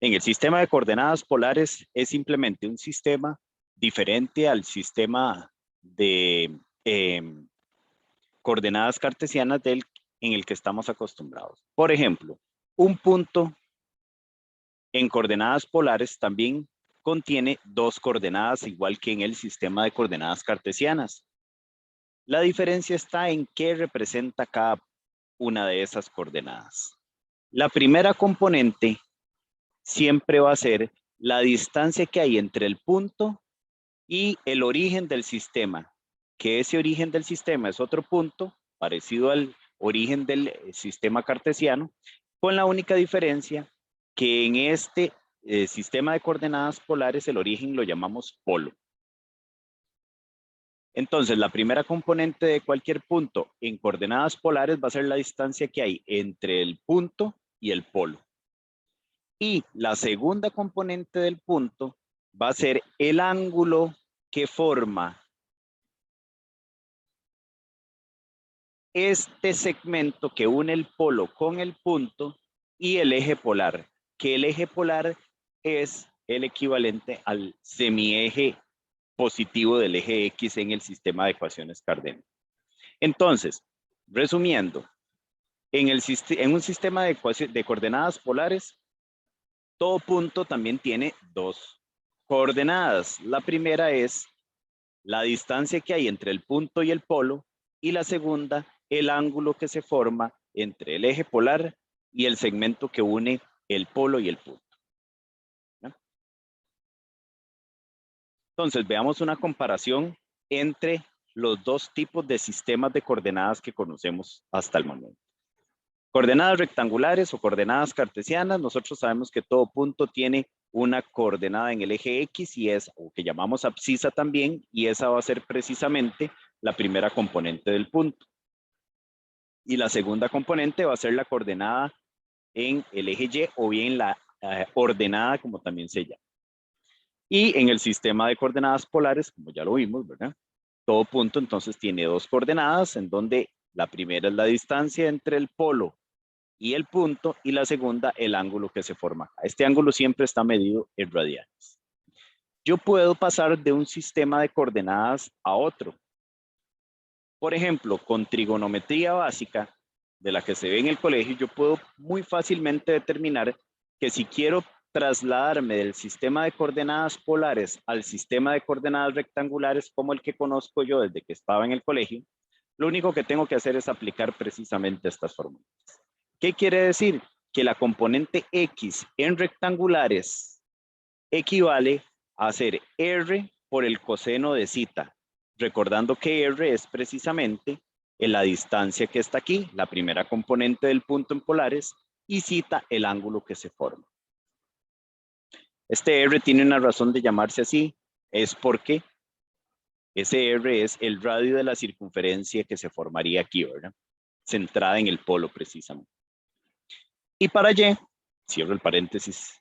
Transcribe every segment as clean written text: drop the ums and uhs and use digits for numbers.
En el sistema de coordenadas polares es simplemente un sistema diferente al sistema de coordenadas cartesianas en el que estamos acostumbrados. Por ejemplo, un punto en coordenadas polares también contiene dos coordenadas, igual que en el sistema de coordenadas cartesianas. La diferencia está en qué representa cada una de esas coordenadas. La primera componente siempre va a ser la distancia que hay entre el punto y el origen del sistema, que ese origen del sistema es otro punto parecido al origen del sistema cartesiano, con la única diferencia que en este sistema de coordenadas polares el origen lo llamamos polo. Entonces, la primera componente de cualquier punto en coordenadas polares va a ser la distancia que hay entre el punto y el polo. Y la segunda componente del punto va a ser el ángulo que forma este segmento que une el polo con el punto y el eje polar, que el eje polar es el equivalente al semieje positivo del eje X en el sistema de ecuaciones Cardenio. Entonces, resumiendo, en un sistema de coordenadas polares, todo punto también tiene dos coordenadas. La primera es la distancia que hay entre el punto y el polo, y la segunda, el ángulo que se forma entre el eje polar y el segmento que une el polo y el punto. ¿No? Entonces, veamos una comparación entre los dos tipos de sistemas de coordenadas que conocemos hasta el momento. Coordenadas rectangulares o coordenadas cartesianas, nosotros sabemos que todo punto tiene una coordenada en el eje X y es, o que llamamos abscisa también, y esa va a ser precisamente la primera componente del punto. Y la segunda componente va a ser la coordenada en el eje Y o bien la ordenada, como también se llama. Y en el sistema de coordenadas polares, como ya lo vimos, ¿verdad? Todo punto entonces tiene dos coordenadas, en donde la primera es la distancia entre el polo y el punto, y la segunda, el ángulo que se forma acá. Este ángulo siempre está medido en radianes. Yo puedo pasar de un sistema de coordenadas a otro. Por ejemplo, con trigonometría básica, de la que se ve en el colegio, yo puedo muy fácilmente determinar que si quiero trasladarme del sistema de coordenadas polares al sistema de coordenadas rectangulares como el que conozco yo desde que estaba en el colegio, lo único que tengo que hacer es aplicar precisamente estas fórmulas. ¿Qué quiere decir? Que la componente X en rectangulares equivale a hacer R por el coseno de zeta, recordando que R es precisamente la distancia que está aquí, la primera componente del punto en polares, y zeta el ángulo que se forma. Este R tiene una razón de llamarse así, es porque ese R es el radio de la circunferencia que se formaría aquí, ¿verdad? Centrada en el polo precisamente. Y para Y, cierro el paréntesis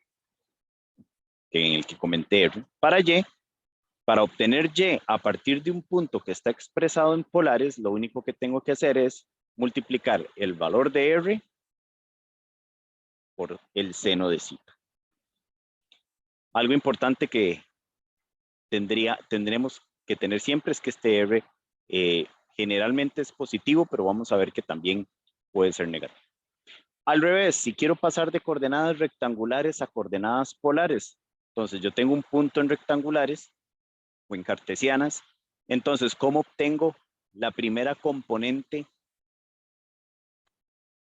en el que comenté R, para obtener Y a partir de un punto que está expresado en polares, lo único que tengo que hacer es multiplicar el valor de R por el seno de zeta. Algo importante que tendremos que tener siempre es que este R generalmente es positivo, pero vamos a ver que también puede ser negativo. Al revés, si quiero pasar de coordenadas rectangulares a coordenadas polares, entonces yo tengo un punto en rectangulares o en cartesianas, entonces ¿cómo obtengo la primera componente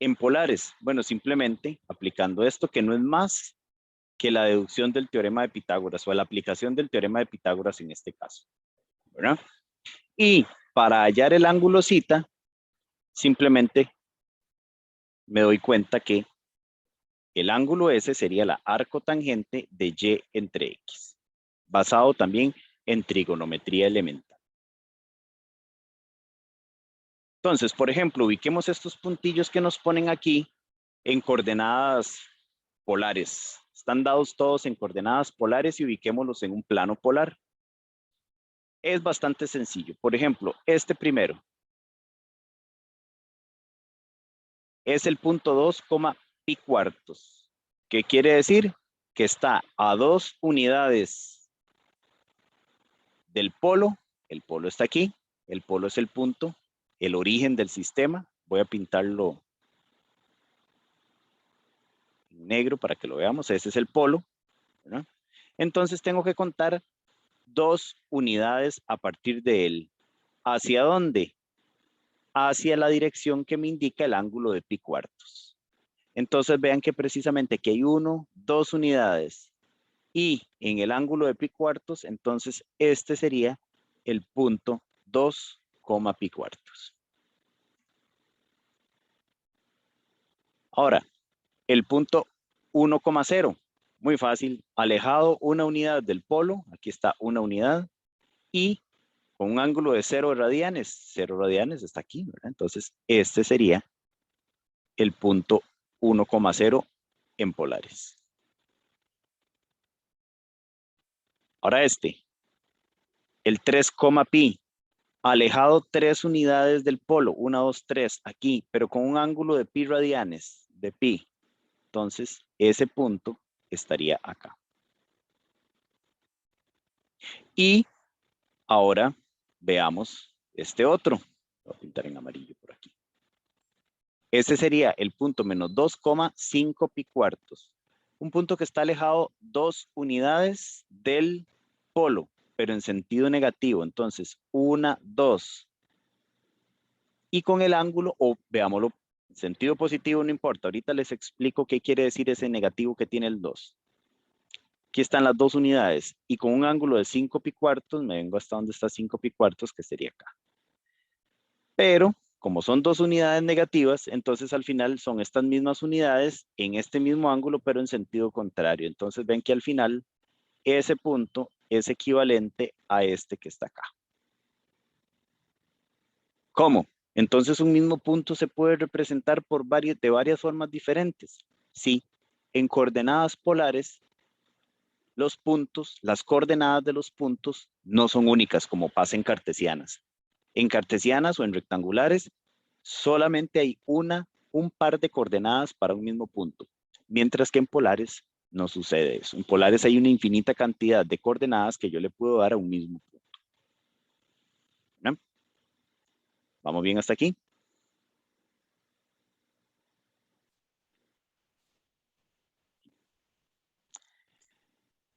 en polares? Bueno, simplemente aplicando esto, que no es más que la deducción del teorema de Pitágoras o la aplicación del teorema de Pitágoras en este caso, ¿verdad? Y para hallar el ángulo zeta, simplemente me doy cuenta que el ángulo S sería la arcotangente de Y entre X, basado también en trigonometría elemental. Entonces, por ejemplo, ubiquemos estos puntillos que nos ponen aquí en coordenadas polares. Están dados todos en coordenadas polares y ubiquémoslos en un plano polar. Es bastante sencillo. Por ejemplo, este primero es el punto 2, pi cuartos. ¿Qué quiere decir? que está a 2 unidades del polo. El polo está aquí. El polo es el punto, el origen del sistema. Voy a pintarlo en negro para que lo veamos. Ese es el polo, ¿verdad? Entonces tengo que contar 2 unidades a partir de él. ¿Hacia dónde? Hacia la dirección que me indica el ángulo de pi cuartos. Entonces vean que precisamente que hay 1, 2 unidades y en el ángulo de pi cuartos, entonces este sería el punto 2, pi cuartos. Ahora, el punto 1,0, muy fácil, alejado 1 unidad del polo, aquí está 1 unidad, y con un ángulo de 0 radianes está aquí, ¿verdad? Entonces este sería el punto 1,0 en polares. Ahora el 3, pi, alejado 3 unidades del polo, 1, 2, 3, aquí, pero con un ángulo de pi radianes, de pi. Entonces, ese punto estaría acá. Y ahora veamos este otro. Voy a pintar en amarillo por aquí. Este sería el punto menos 2,5 pi cuartos. Un punto que está alejado 2 unidades del polo, pero en sentido negativo. Entonces, 1, 2. Y con el ángulo, o veámoslo, en sentido positivo no importa. Ahorita les explico qué quiere decir ese negativo que tiene el 2. Aquí están las 2 unidades. Y con un ángulo de 5 pi cuartos, me vengo hasta donde está 5 pi cuartos, que sería acá. Pero, como son 2 unidades negativas, entonces al final son estas mismas unidades en este mismo ángulo, pero en sentido contrario. Entonces ven que al final ese punto es equivalente a este que está acá. ¿Cómo? Entonces un mismo punto se puede representar de varias formas diferentes. Sí, en coordenadas polares, los puntos, las coordenadas de los puntos no son únicas como pasa en cartesianas. En cartesianas o en rectangulares, solamente hay un par de coordenadas para un mismo punto, mientras que en polares no sucede eso. En polares hay una infinita cantidad de coordenadas que yo le puedo dar a un mismo punto. ¿No? ¿Vamos bien hasta aquí?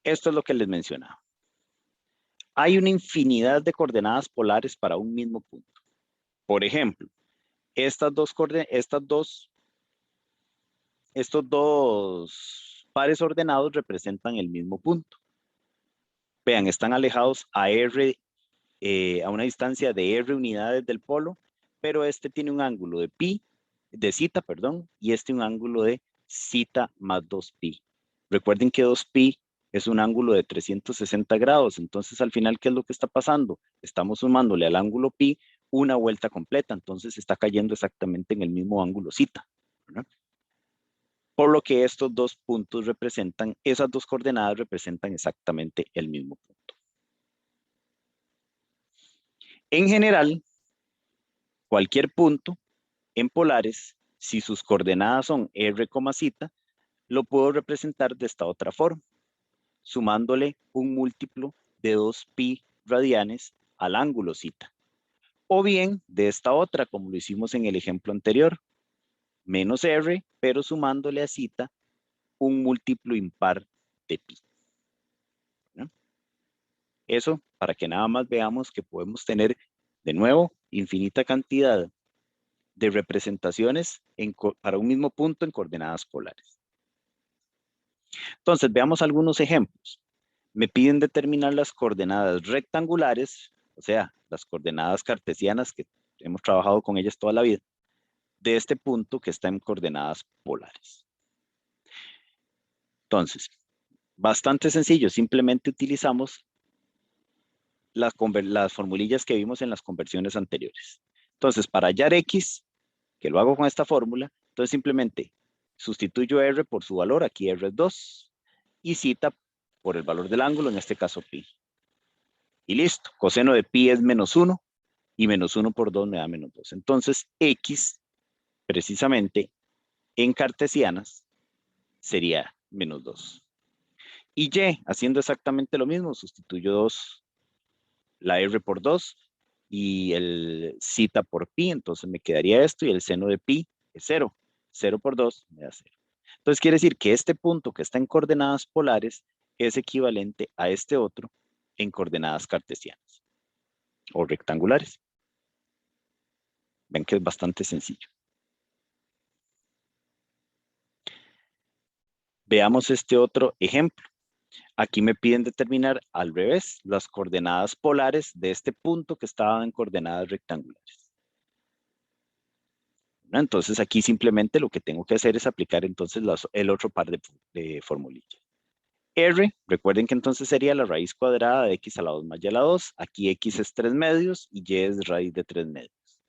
Esto es lo que les mencionaba. Hay una infinidad de coordenadas polares para un mismo punto. Por ejemplo, estos dos pares ordenados representan el mismo punto. Vean, están alejados a una distancia de r unidades del polo, pero este tiene un ángulo de zeta, y este un ángulo de zeta más 2pi. Recuerden que 2pi es un ángulo de 360 grados, entonces al final, ¿qué es lo que está pasando? Estamos sumándole al ángulo pi una vuelta completa, entonces está cayendo exactamente en el mismo ángulo zeta, ¿verdad? Por lo que estos dos puntos esas dos coordenadas representan exactamente el mismo punto. En general, cualquier punto en polares, si sus coordenadas son r, zeta, lo puedo representar de esta otra forma, sumándole un múltiplo de 2pi radianes al ángulo zeta. O bien de esta otra, como lo hicimos en el ejemplo anterior, menos r, pero sumándole a zeta un múltiplo impar de pi. ¿No? Eso para que nada más veamos que podemos tener, de nuevo, infinita cantidad de representaciones para un mismo punto en coordenadas polares. Entonces, veamos algunos ejemplos. Me piden determinar las coordenadas rectangulares, o sea, las coordenadas cartesianas que hemos trabajado con ellas toda la vida, de este punto que está en coordenadas polares. Entonces, bastante sencillo, simplemente utilizamos las formulillas que vimos en las conversiones anteriores. Entonces, para hallar x, que lo hago con esta fórmula, entonces simplemente sustituyo r por su valor, aquí r es 2, y zeta por el valor del ángulo, en este caso pi. Y listo, coseno de pi es menos 1, y menos 1 por 2 me da menos 2. Entonces, x, precisamente, en cartesianas, sería menos 2. Y Y, haciendo exactamente lo mismo, sustituyo 2, la R por 2 y el zeta por pi, entonces me quedaría esto y el seno de pi es 0. 0 por 2 me da 0. Entonces quiere decir que este punto que está en coordenadas polares es equivalente a este otro en coordenadas cartesianas o rectangulares. Ven que es bastante sencillo. Veamos este otro ejemplo. Aquí me piden determinar al revés las coordenadas polares de este punto que estaba en coordenadas rectangulares. ¿No? Entonces aquí simplemente lo que tengo que hacer es aplicar entonces el otro par de formulillas. R, recuerden que entonces sería la raíz cuadrada de x a la 2 más y a la 2. Aquí x es 3 medios y y es raíz de 3 medios.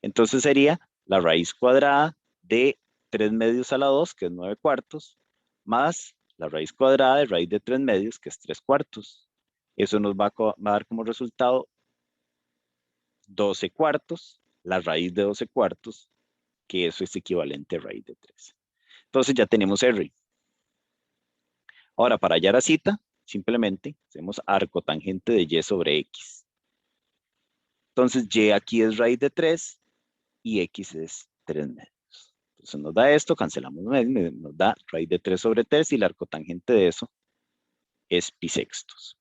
Entonces sería la raíz cuadrada de 3 medios a la 2, que es 9 cuartos, más la raíz cuadrada de raíz de 3 medios, que es 3 cuartos. Eso nos va a dar como resultado 12 cuartos, la raíz de 12 cuartos, que eso es equivalente a raíz de 3. Entonces ya tenemos R. Ahora, para hallar a cita, simplemente hacemos arco tangente de y sobre x. Entonces, y aquí es raíz de 3 y x es 3 medios. Entonces nos da esto, cancelamos medios, nos da raíz de 3 sobre 3 y el arco tangente de eso es pi sextos.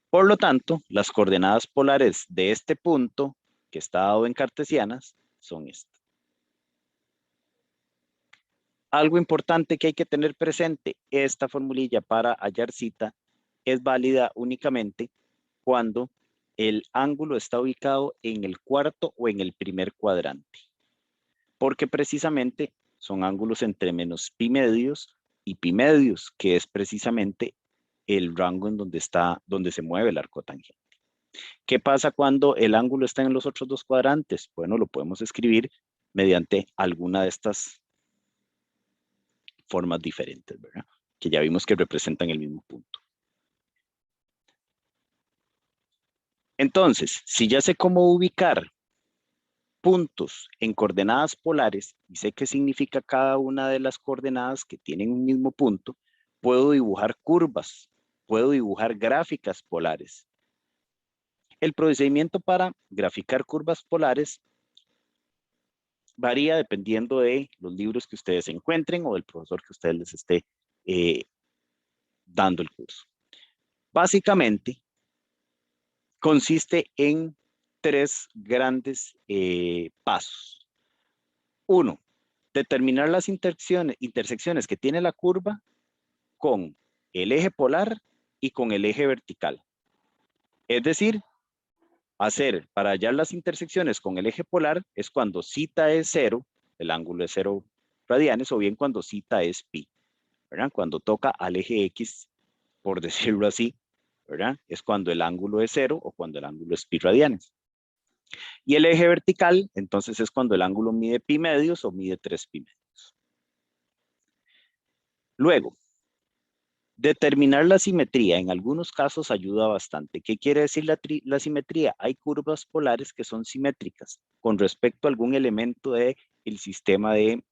Por lo tanto, las coordenadas polares de este punto, que está dado en cartesianas, son estas. Algo importante que hay que tener presente, esta formulilla para hallar cita es válida únicamente cuando el ángulo está ubicado en el cuarto o en el primer cuadrante, porque precisamente son ángulos entre menos pi medios y pi medios, que es precisamente el rango en donde se mueve el arco tangente. ¿Qué pasa cuando el ángulo está en los otros dos cuadrantes? Bueno, lo podemos escribir mediante alguna de estas formas diferentes, ¿verdad? Que ya vimos que representan el mismo punto. Entonces, si ya sé cómo ubicar puntos en coordenadas polares y sé qué significa cada una de las coordenadas que tienen un mismo punto, puedo dibujar curvas, puedo dibujar gráficas polares. El procedimiento para graficar curvas polares varía dependiendo de los libros que ustedes encuentren o del profesor que ustedes les esté dando el curso. Básicamente, consiste en 3 grandes pasos. 1, determinar las intersecciones que tiene la curva con el eje polar y con el eje vertical. Es decir, para hallar las intersecciones con el eje polar es cuando zeta es 0, el ángulo es 0 radianes, o bien cuando zeta es pi, ¿verdad? Cuando toca al eje X, por decirlo así, ¿verdad? Es cuando el ángulo es 0 o cuando el ángulo es pi radianes. Y el eje vertical, entonces es cuando el ángulo mide pi medios o mide 3 pi medios. Luego, determinar la simetría en algunos casos ayuda bastante. ¿Qué quiere decir la simetría? Hay curvas polares que son simétricas con respecto a algún elemento del sistema de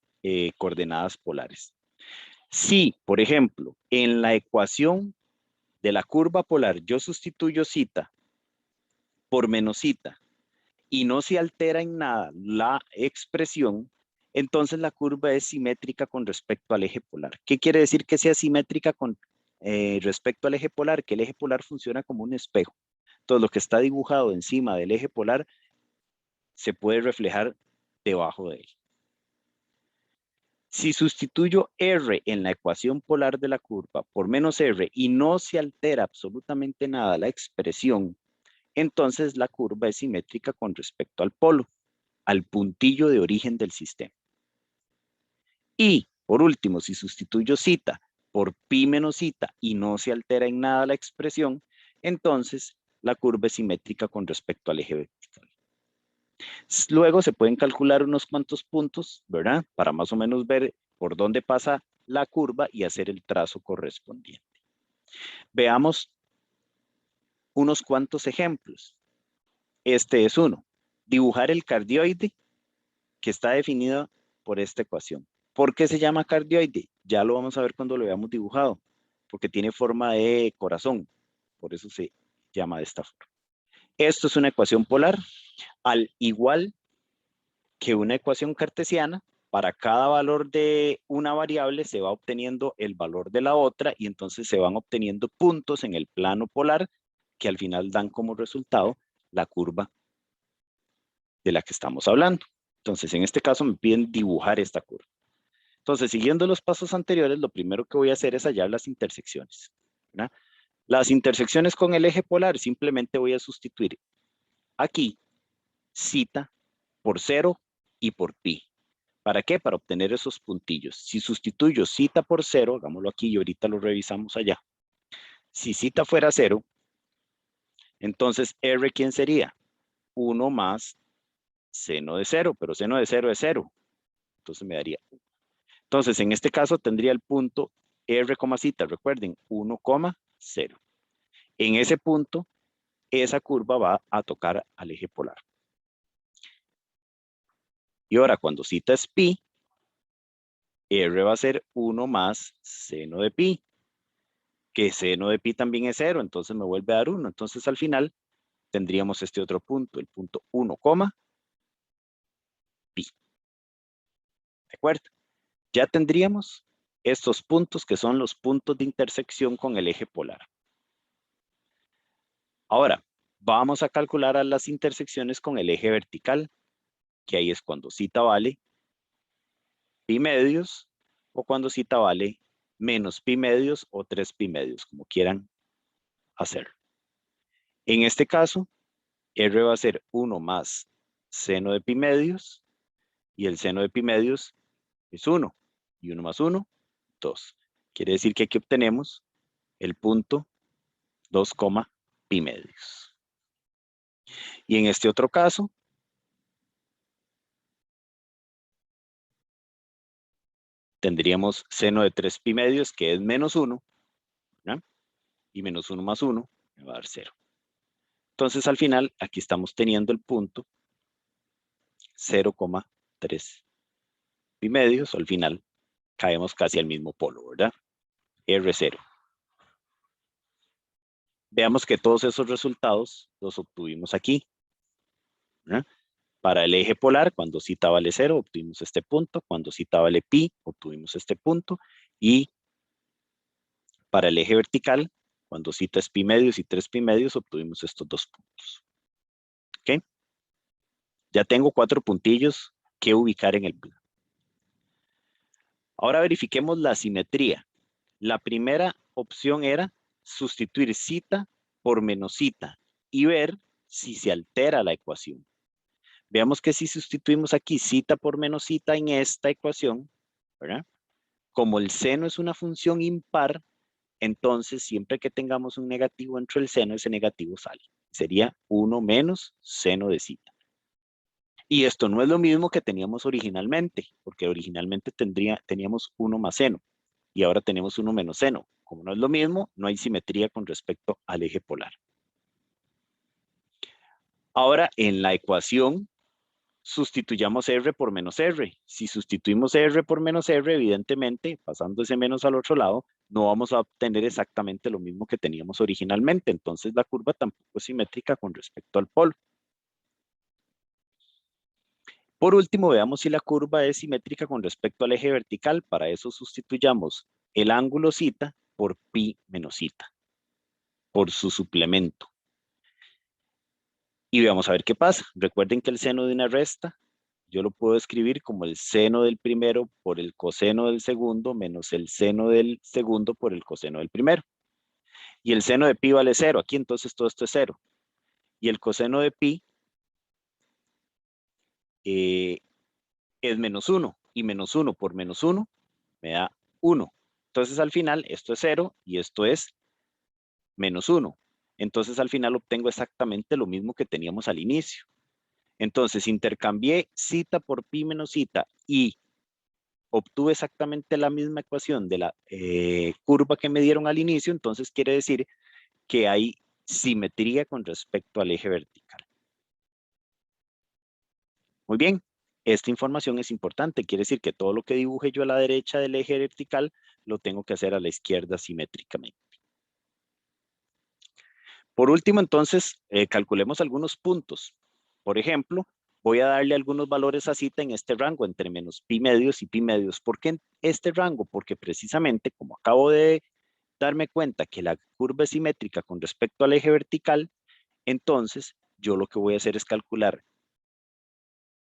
coordenadas polares. Si, por ejemplo, en la ecuación de la curva polar yo sustituyo zeta por menos zeta y no se altera en nada la expresión, entonces la curva es simétrica con respecto al eje polar. ¿Qué quiere decir que sea simétrica con respecto al eje polar? Que el eje polar funciona como un espejo. Todo lo que está dibujado encima del eje polar se puede reflejar debajo de él. Si sustituyo R en la ecuación polar de la curva por menos R y no se altera absolutamente nada la expresión, entonces la curva es simétrica con respecto al polo, al puntillo de origen del sistema. Y, por último, si sustituyo zeta por pi menos zeta y no se altera en nada la expresión, entonces la curva es simétrica con respecto al eje vertical. Luego se pueden calcular unos cuantos puntos, ¿verdad? Para más o menos ver por dónde pasa la curva y hacer el trazo correspondiente. Veamos unos cuantos ejemplos. Este es uno. Dibujar el cardioide que está definido por esta ecuación. ¿Por qué se llama cardioide? Ya lo vamos a ver cuando lo veamos dibujado, porque tiene forma de corazón. Por eso se llama de esta forma. Esto es una ecuación polar, al igual que una ecuación cartesiana. Para cada valor de una variable se va obteniendo el valor de la otra y entonces se van obteniendo puntos en el plano polar que al final dan como resultado la curva de la que estamos hablando. Entonces, en este caso me piden dibujar esta curva. Entonces, siguiendo los pasos anteriores, lo primero que voy a hacer es hallar las intersecciones, ¿verdad? Las intersecciones con el eje polar, simplemente voy a sustituir aquí zeta por 0 y por pi. ¿Para qué? Para obtener esos puntillos. Si sustituyo zeta por 0, hagámoslo aquí y ahorita lo revisamos allá. Si zeta fuera 0, entonces R, ¿quién sería? 1 más seno de 0, pero seno de 0 es 0. Entonces me daría 1. Entonces, en este caso tendría el punto R, zeta, recuerden, 1,0. En ese punto, esa curva va a tocar al eje polar. Y ahora, cuando zeta es pi, R va a ser 1 más seno de pi, que seno de pi también es 0, entonces me vuelve a dar 1. Entonces, al final, tendríamos este otro punto, el punto 1, pi. ¿De acuerdo? Ya tendríamos estos puntos que son los puntos de intersección con el eje polar. Ahora, vamos a calcular a las intersecciones con el eje vertical, que ahí es cuando zeta vale pi medios o cuando zeta vale menos pi medios o 3 pi medios, como quieran hacer. En este caso, R va a ser 1 más seno de pi medios y el seno de pi medios es 1 y 1 más 1, 2. Quiere decir que aquí obtenemos el punto 2, pi medios. Y en este otro caso, tendríamos seno de 3 pi medios, que es menos 1, ¿verdad? Y menos 1 más 1 me va a dar 0. Entonces, al final, aquí estamos teniendo el punto 0,3 pi medios, o al final caemos casi al mismo polo, ¿verdad? R0. Veamos que todos esos resultados los obtuvimos aquí, ¿verdad? Para el eje polar, cuando zeta vale 0, obtuvimos este punto. Cuando zeta vale pi, obtuvimos este punto. Y para el eje vertical, cuando zeta es pi medios y 3 pi medios, obtuvimos estos dos puntos. ¿Ok? Ya tengo 4 puntillos que ubicar en el plano. Ahora verifiquemos la simetría. La primera opción era sustituir zeta por menos zeta y ver si se altera la ecuación. Veamos que si sustituimos aquí zeta por menos zeta en esta ecuación, ¿verdad? Como el seno es una función impar, entonces siempre que tengamos un negativo entre el seno, ese negativo sale. Sería 1 menos seno de zeta. Y esto no es lo mismo que teníamos originalmente, porque originalmente teníamos 1 más seno y ahora tenemos 1 menos seno. Como no es lo mismo, no hay simetría con respecto al eje polar. Ahora, en la ecuación, sustituyamos R por menos R. Si sustituimos R por menos R, evidentemente, pasando ese menos al otro lado, no vamos a obtener exactamente lo mismo que teníamos originalmente. Entonces, la curva tampoco es simétrica con respecto al polo. Por último, veamos si la curva es simétrica con respecto al eje vertical. Para eso sustituyamos el ángulo zeta por pi menos zeta, por su suplemento. Y vamos a ver qué pasa. Recuerden que el seno de una resta, yo lo puedo escribir como el seno del primero por el coseno del segundo menos el seno del segundo por el coseno del primero. Y el seno de pi vale 0. Aquí entonces todo esto es 0. Y el coseno de pi es menos 1. Y menos 1 por menos 1 me da 1. Entonces al final esto es 0 y esto es menos 1. Entonces al final obtengo exactamente lo mismo que teníamos al inicio. Entonces intercambié zeta por pi menos zeta y obtuve exactamente la misma ecuación de la curva que me dieron al inicio. Entonces quiere decir que hay simetría con respecto al eje vertical. Muy bien. esta información es importante. Quiere decir que todo lo que dibuje yo a la derecha del eje vertical lo tengo que hacer a la izquierda simétricamente. Por último, entonces, calculemos algunos puntos. Por ejemplo, voy a darle algunos valores a cita en este rango entre menos pi medios y pi medios. ¿Por qué en este rango? Porque precisamente, como acabo de darme cuenta que la curva es simétrica con respecto al eje vertical, entonces yo lo que voy a hacer es calcular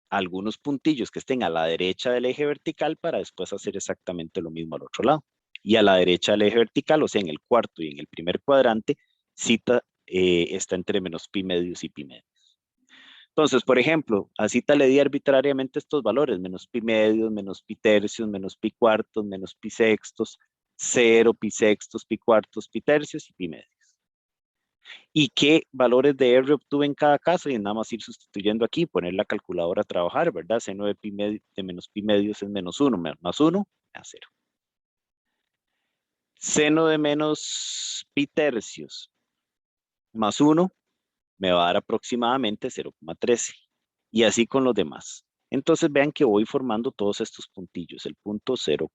algunos puntillos que estén a la derecha del eje vertical para después hacer exactamente lo mismo al otro lado. Y a la derecha del eje vertical, o sea, en el cuarto y en el primer cuadrante, cita está entre menos pi medios y pi medios. Entonces, por ejemplo, a cita le di arbitrariamente estos valores, menos pi medios, menos pi tercios, menos pi cuartos, menos pi sextos, 0, pi sextos, pi cuartos, pi tercios y pi medios. ¿Y qué valores de R obtuve en cada caso? Y nada más ir sustituyendo aquí, poner la calculadora a trabajar, ¿verdad? Seno de, de menos pi medios es menos 1, más 1, a 0. Seno de menos pi tercios más 1 me va a dar aproximadamente 0,13. Y así con los demás. Entonces vean que voy formando todos estos puntillos. El punto 0,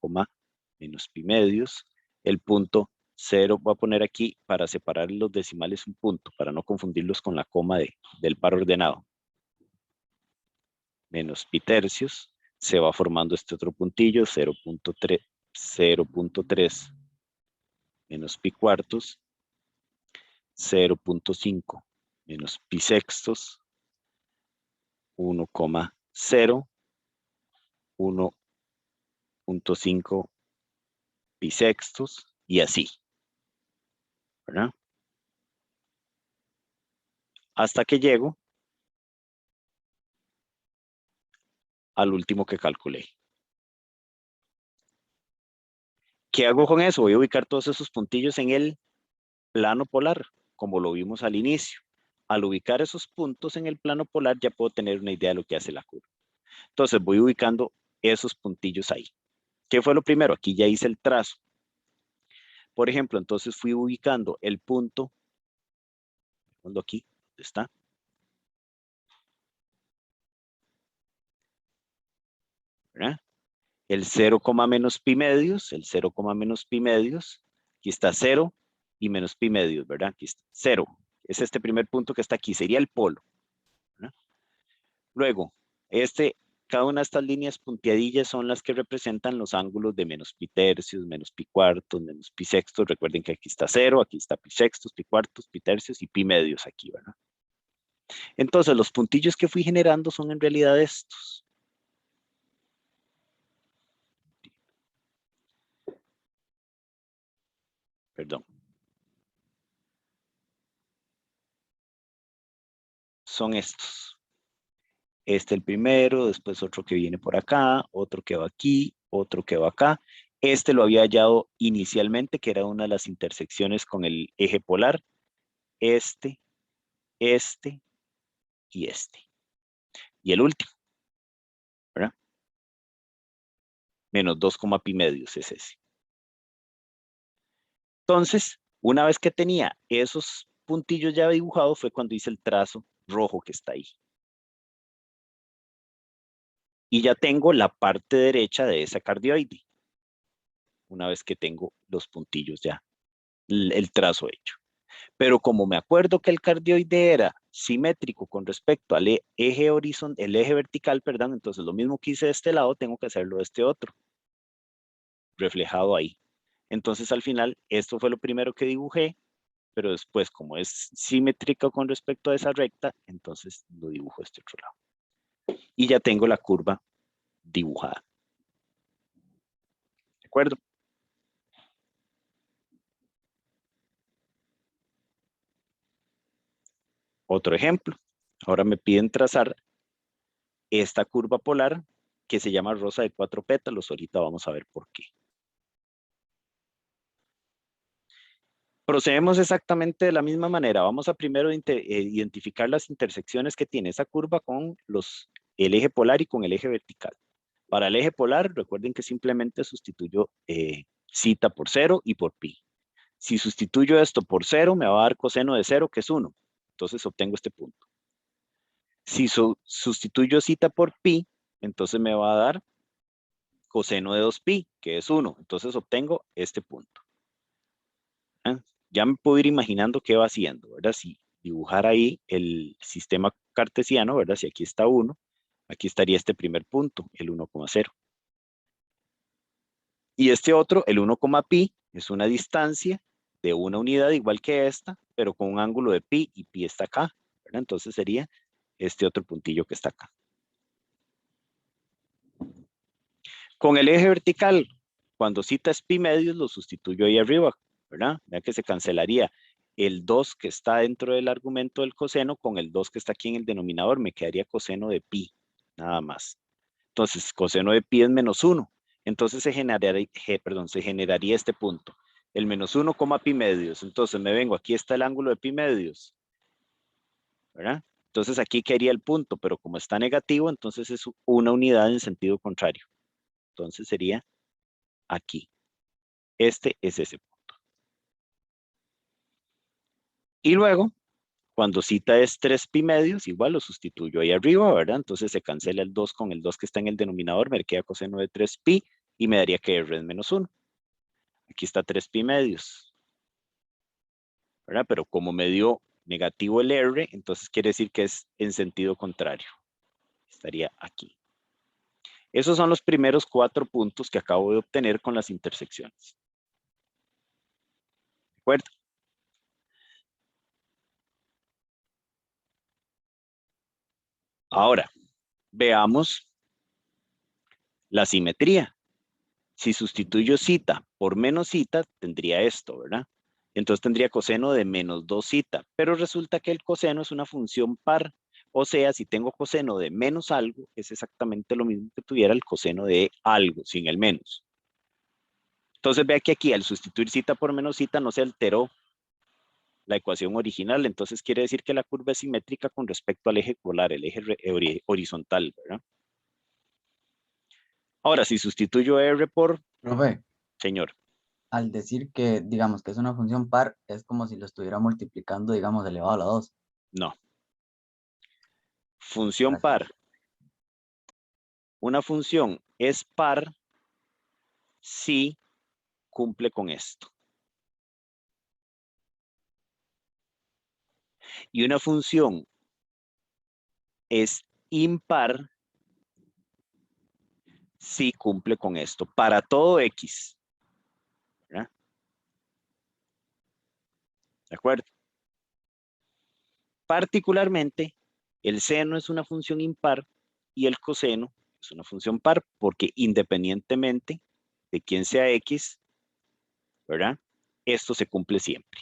menos pi medios. El punto 0, voy a poner aquí para separar los decimales un punto, para no confundirlos con la coma del par ordenado. Menos pi tercios. Se va formando este otro puntillo, 0.3 menos pi cuartos, 0.5 menos pi sextos, 1,0, 1.5 pi sextos y así, ¿verdad? Hasta que llego al último que calculé. ¿Qué hago con eso? Voy a ubicar todos esos puntillos en el plano polar, como lo vimos al inicio. Al ubicar esos puntos en el plano polar ya puedo tener una idea de lo que hace la curva. Entonces voy ubicando esos puntillos ahí. ¿Qué fue lo primero? Aquí ya hice el trazo. Por ejemplo, entonces fui ubicando el punto, aquí, ¿dónde está? ¿Verdad? El 0, menos pi medios, el 0, menos pi medios, aquí está 0 y menos pi medios, ¿verdad? Aquí está 0. Es este primer punto que está aquí, sería el polo, ¿verdad? Luego, cada una de estas líneas punteadillas son las que representan los ángulos de menos pi tercios, menos pi cuartos, menos pi sextos. Recuerden que aquí está 0, aquí está pi sextos, pi cuartos, pi tercios y pi medios aquí, ¿verdad? Entonces, los puntillos que fui generando son en realidad estos. Perdón. Son estos. Este el primero, después otro que viene por acá, otro que va aquí, otro que va acá. Este lo había hallado inicialmente, que era una de las intersecciones con el eje polar. Este y este. Y el último, ¿verdad? Menos 2, pi medios es ese. Entonces, una vez que tenía esos puntillos ya dibujados, fue cuando hice el trazo rojo que está ahí. Y ya tengo la parte derecha de esa cardioide. Una vez que tengo los puntillos ya, el trazo hecho. Pero como me acuerdo que el cardioide era simétrico con respecto al eje horizontal, el eje vertical, perdón, entonces lo mismo que hice de este lado, tengo que hacerlo de este otro, reflejado ahí. Entonces al final, esto fue lo primero que dibujé, pero después, como es simétrico con respecto a esa recta, entonces lo dibujo de este otro lado. Y ya tengo la curva dibujada. ¿De acuerdo? Otro ejemplo. Ahora me piden trazar esta curva polar que se llama rosa de 4 pétalos. Ahorita vamos a ver por qué. Procedemos exactamente de la misma manera. Vamos a primero identificar las intersecciones que tiene esa curva con el eje polar y con el eje vertical. Para el eje polar, recuerden que simplemente sustituyo cita por 0 y por pi. Si sustituyo esto por 0, me va a dar coseno de 0, que es 1. Entonces obtengo este punto. Si sustituyo cita por pi, entonces me va a dar coseno de 2pi, que es 1. Entonces obtengo este punto. Ya me puedo ir imaginando qué va haciendo, ¿verdad? Si dibujar ahí el sistema cartesiano, ¿verdad? Si aquí está 1, aquí estaría este primer punto, el 1,0. Y este otro, el 1,pi, es una distancia de una unidad igual que esta, pero con un ángulo de pi, y pi está acá, ¿verdad? Entonces sería este otro puntillo que está acá. Con el eje vertical, cuando cita es pi medios, lo sustituyo ahí arriba, ¿verdad? Vean que se cancelaría el 2 que está dentro del argumento del coseno con el 2 que está aquí en el denominador, me quedaría coseno de pi, nada más. Entonces, coseno de pi es menos 1. Entonces se generaría este punto. El menos 1, pi medios. Entonces me vengo, aquí está el ángulo de pi medios, ¿verdad? Entonces aquí quedaría el punto, pero como está negativo, entonces es una unidad en sentido contrario. Entonces sería aquí. Este es ese punto. Y luego, cuando cita es 3 pi medios, igual lo sustituyo ahí arriba, ¿verdad? Entonces se cancela el 2 con el 2 que está en el denominador, me queda coseno de 3 pi y me daría que R es menos 1. Aquí está 3 pi medios, ¿verdad? Pero como me dio negativo el R, entonces quiere decir que es en sentido contrario. Estaría aquí. Esos son los primeros 4 puntos que acabo de obtener con las intersecciones. ¿De acuerdo? Ahora, veamos la simetría. Si sustituyo cita por menos cita, tendría esto, ¿verdad? Entonces tendría coseno de menos 2 cita, pero resulta que el coseno es una función par. O sea, si tengo coseno de menos algo, es exactamente lo mismo que tuviera el coseno de algo, sin el menos. Entonces vea que aquí al sustituir cita por menos cita no se alteró la ecuación original, entonces quiere decir que la curva es simétrica con respecto al eje polar, el eje horizontal, ¿verdad? Ahora, si sustituyo R por... Profe, Señor, al decir que, digamos, que es una función par, es como si lo estuviera multiplicando, digamos, elevado a la 2. no. Función Gracias. par. Una función es par si cumple con esto. Y una función es impar si cumple con esto. Para todo X. ¿Verdad? ¿De acuerdo? Particularmente, el seno es una función impar y el coseno es una función par porque independientemente de quién sea X, ¿verdad? Esto se cumple siempre.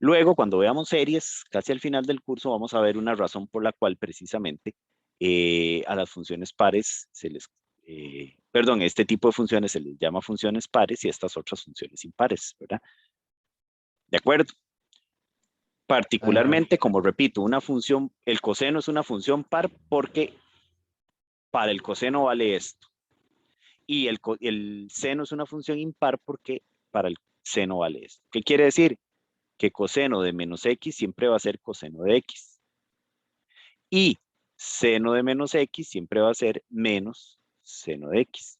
Luego, cuando veamos series, casi al final del curso vamos a ver una razón por la cual precisamente a las funciones pares se les, perdón, este tipo de funciones se les llama funciones pares y estas otras funciones impares, ¿verdad? ¿De acuerdo? Particularmente, como repito, una función, el coseno es una función par porque para el coseno vale esto. Y el seno es una función impar porque para el seno vale esto. ¿Qué quiere decir? Que coseno de menos x siempre va a ser coseno de x. Y seno de menos x siempre va a ser menos seno de x.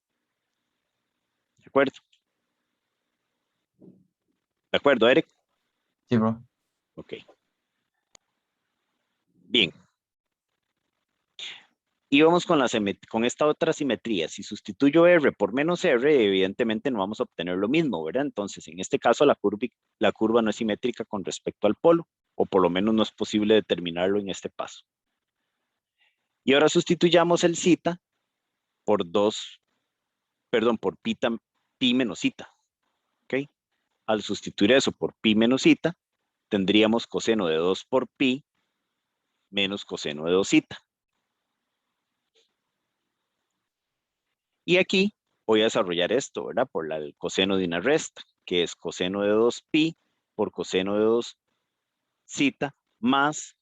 ¿De acuerdo? ¿De acuerdo, Eric? Sí, bro. Ok. Bien. Y vamos con esta otra simetría. Si sustituyo R por menos R, evidentemente no vamos a obtener lo mismo, ¿verdad? Entonces, en este caso, la curva no es simétrica con respecto al polo, o por lo menos no es posible determinarlo en este paso. Y ahora sustituyamos el zeta por por pi menos zeta. ¿Ok? Al sustituir eso por pi menos zeta, tendríamos coseno de 2 por pi menos coseno de 2 zeta. Y aquí voy a desarrollar esto, ¿verdad? Por el coseno de una resta, que es coseno de 2pi por coseno de 2 zeta más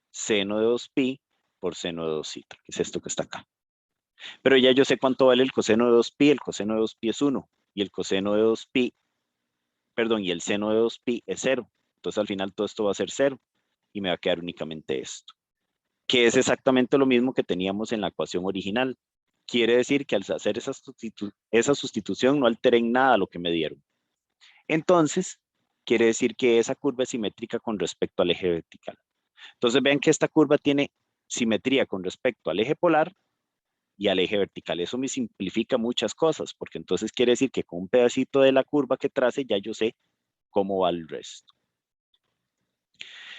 seno de 2pi por seno de 2 zeta, que es esto que está acá. Pero ya yo sé cuánto vale el coseno de 2pi, el coseno de 2pi es 1, y el coseno de 2pi, perdón, y el seno de 2pi es 0. Entonces al final todo esto va a ser 0, y me va a quedar únicamente esto. que es exactamente lo mismo que teníamos en la ecuación original. Quiere decir que al hacer esa sustitución no alteré en nada lo que me dieron. Entonces, quiere decir que esa curva es simétrica con respecto al eje vertical. Entonces, vean que esta curva tiene simetría con respecto al eje polar y al eje vertical. Eso me simplifica muchas cosas, porque entonces quiere decir que con un pedacito de la curva que trace ya yo sé cómo va el resto.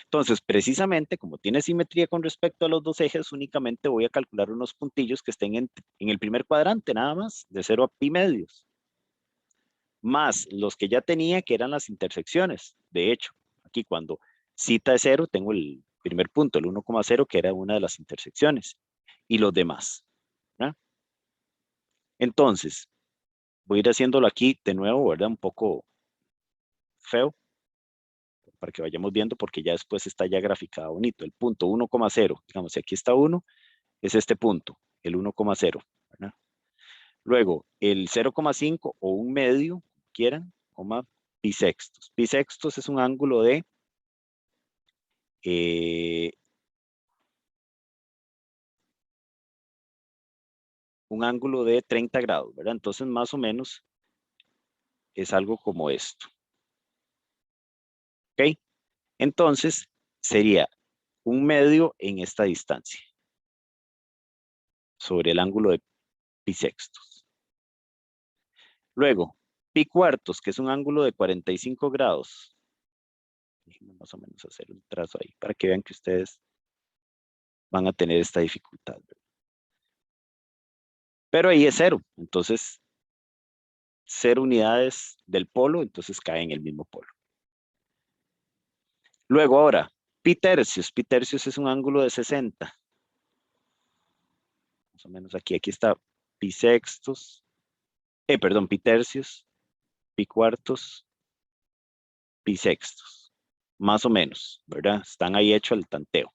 Entonces, precisamente, como tiene simetría con respecto a los dos ejes, únicamente voy a calcular unos puntillos que estén en el primer cuadrante, nada más, de 0 a pi medios, más los que ya tenía, que eran las intersecciones. De hecho, aquí cuando cita es 0, tengo el primer punto, el 1,0, que era una de las intersecciones, y los demás, ¿verdad? Entonces, voy a ir haciéndolo aquí de nuevo, ¿verdad? Un poco feo, para que vayamos viendo, porque ya después está ya graficado bonito. El punto 1,0, digamos, si aquí está 1, es este punto, el 1,0, ¿verdad? Luego, el 0,5 o un medio, quieran, coma pi sextos. Pi sextos es un ángulo de eh, 30 grados, ¿verdad? Entonces, más o menos, es algo como esto. ¿Ok? Entonces, sería un medio en esta distancia sobre el ángulo de pi sextos. Luego, pi cuartos, que es un ángulo de 45 grados. Déjenme más o menos hacer un trazo ahí para que vean que ustedes van a tener esta dificultad, ¿verdad? Pero ahí es 0, entonces 0 unidades del polo, entonces cae en el mismo polo. Luego ahora, pi tercios es un ángulo de 60. Más o menos aquí está pi sextos, perdón, pi tercios, pi cuartos, pi sextos. Más o menos, ¿verdad? Están ahí hecho el tanteo.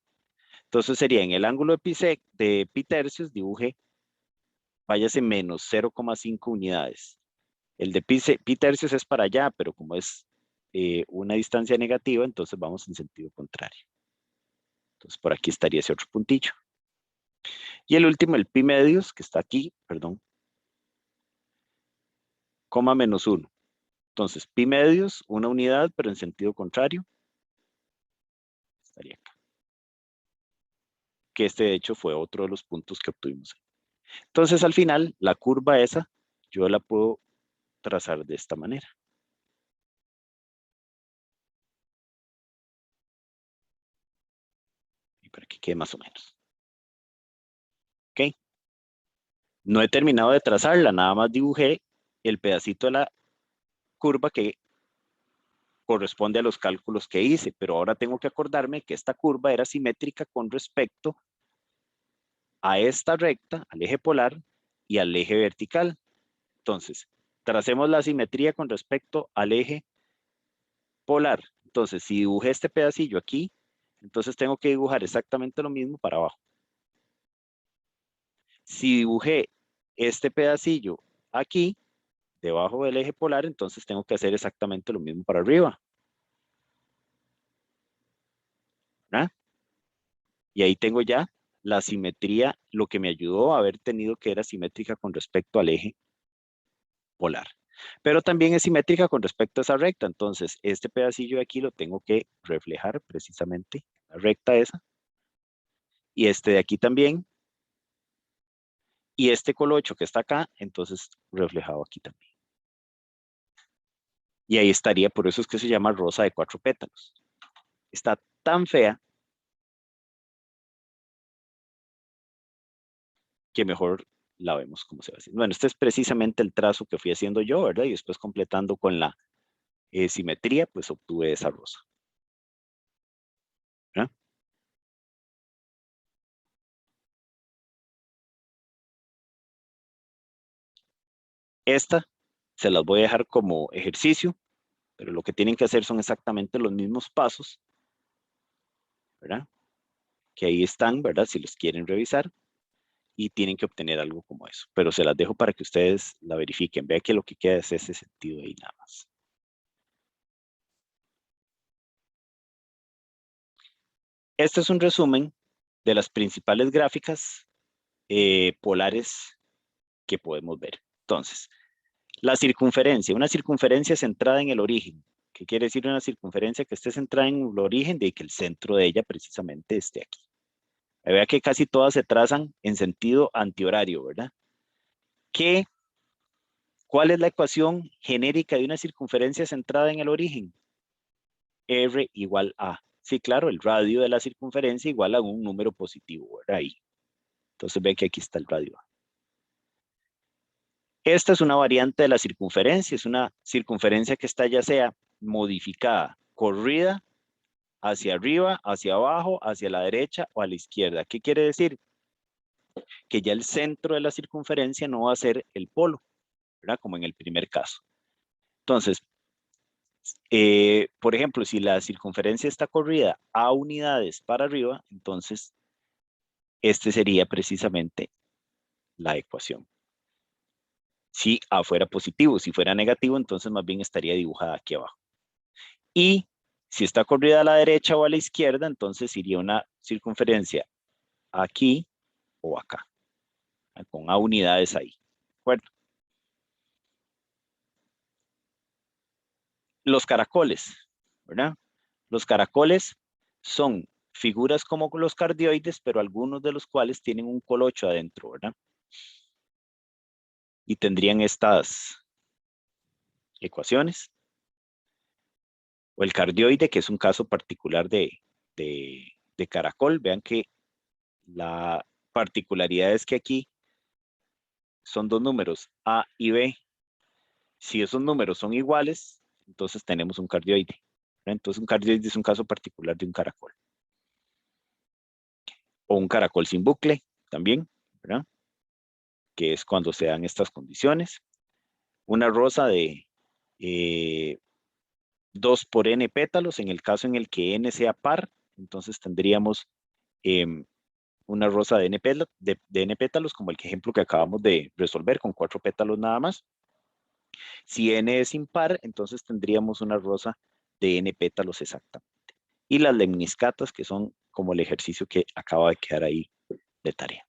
Entonces sería en el ángulo de pi tercios, dibuje, váyase menos 0,5 unidades. El de pi tercios es para allá, pero como es una distancia negativa, entonces vamos en sentido contrario. Entonces por aquí estaría ese otro puntillo. Y el último, el pi medios, que está aquí, perdón, coma menos 1. Entonces pi medios, una unidad, pero en sentido contrario, estaría acá. Que este de hecho fue otro de los puntos que obtuvimos. Entonces al final, la curva esa, yo la puedo trazar de esta manera. Y para que quede más o menos. ¿Ok? No he terminado de trazarla, nada más dibujé el pedacito de la curva que corresponde a los cálculos que hice, pero ahora tengo que acordarme que esta curva era simétrica con respecto a esta recta, al eje polar y al eje vertical. Entonces, tracemos la simetría con respecto al eje polar. Entonces, si dibujé este pedacillo aquí, entonces tengo que dibujar exactamente lo mismo para abajo. Si dibujé este pedacillo aquí, debajo del eje polar, entonces tengo que hacer exactamente lo mismo para arriba. ¿Verdad? Y ahí tengo ya la simetría, lo que me ayudó a haber tenido que era simétrica con respecto al eje polar. Pero también es simétrica con respecto a esa recta. Entonces, este pedacillo de aquí lo tengo que reflejar precisamente, la recta esa. Y este de aquí también. Y este colocho que está acá, entonces reflejado aquí también. Y ahí estaría, por eso es que se llama rosa de 4 pétalos. Está tan fea que mejor la vemos como se va haciendo. Bueno, este es precisamente el trazo que fui haciendo yo, ¿verdad? Y después completando con la simetría, pues obtuve esa rosa. ¿Verdad? Esta se las voy a dejar como ejercicio, pero lo que tienen que hacer son exactamente los mismos pasos, ¿verdad? Que ahí están, ¿verdad? Si los quieren revisar y tienen que obtener algo como eso. Pero se las dejo para que ustedes la verifiquen. Vean que lo que queda es ese sentido ahí nada más. Este es un resumen de las principales gráficas polares que podemos ver. Entonces, la circunferencia, una circunferencia centrada en el origen. ¿Qué quiere decir una circunferencia que esté centrada en el origen? De que el centro de ella precisamente esté aquí. Vea que casi todas se trazan en sentido antihorario, ¿verdad? ¿Cuál es la ecuación genérica de una circunferencia centrada en el origen? R igual a. Sí, claro, el radio de la circunferencia igual a un número positivo, ¿verdad? Ahí. Entonces ve que aquí está el radio A. Esta es una variante de la circunferencia, es una circunferencia que está ya sea modificada, corrida hacia arriba, hacia abajo, hacia la derecha o a la izquierda. ¿Qué quiere decir? Que ya el centro de la circunferencia no va a ser el polo, ¿verdad? Como en el primer caso. Entonces, por ejemplo, si la circunferencia está corrida a unidades para arriba, entonces este sería precisamente la ecuación. Si A fuera positivo, si fuera negativo, entonces más bien estaría dibujada aquí abajo. Y si está corrida a la derecha o a la izquierda, entonces iría una circunferencia aquí o acá, con A unidades ahí. ¿De acuerdo? Los caracoles, ¿verdad? Los caracoles son figuras como los cardioides, pero algunos de los cuales tienen un colocho adentro, ¿verdad? Y tendrían estas ecuaciones. O el cardioide, que es un caso particular de caracol. Vean que la particularidad es que aquí son dos números, A y B. Si esos números son iguales, entonces tenemos un cardioide. Entonces un cardioide es un caso particular de un caracol. O un caracol sin bucle también, ¿verdad? Que es cuando se dan estas condiciones. Una rosa de 2 por n pétalos, en el caso en el que n sea par, entonces tendríamos una rosa de n pétalos, como el ejemplo que acabamos de resolver, con 4 pétalos nada más. Si n es impar, entonces tendríamos una rosa de n pétalos exactamente. Y las lemniscatas, que son como el ejercicio que acaba de quedar ahí de tarea.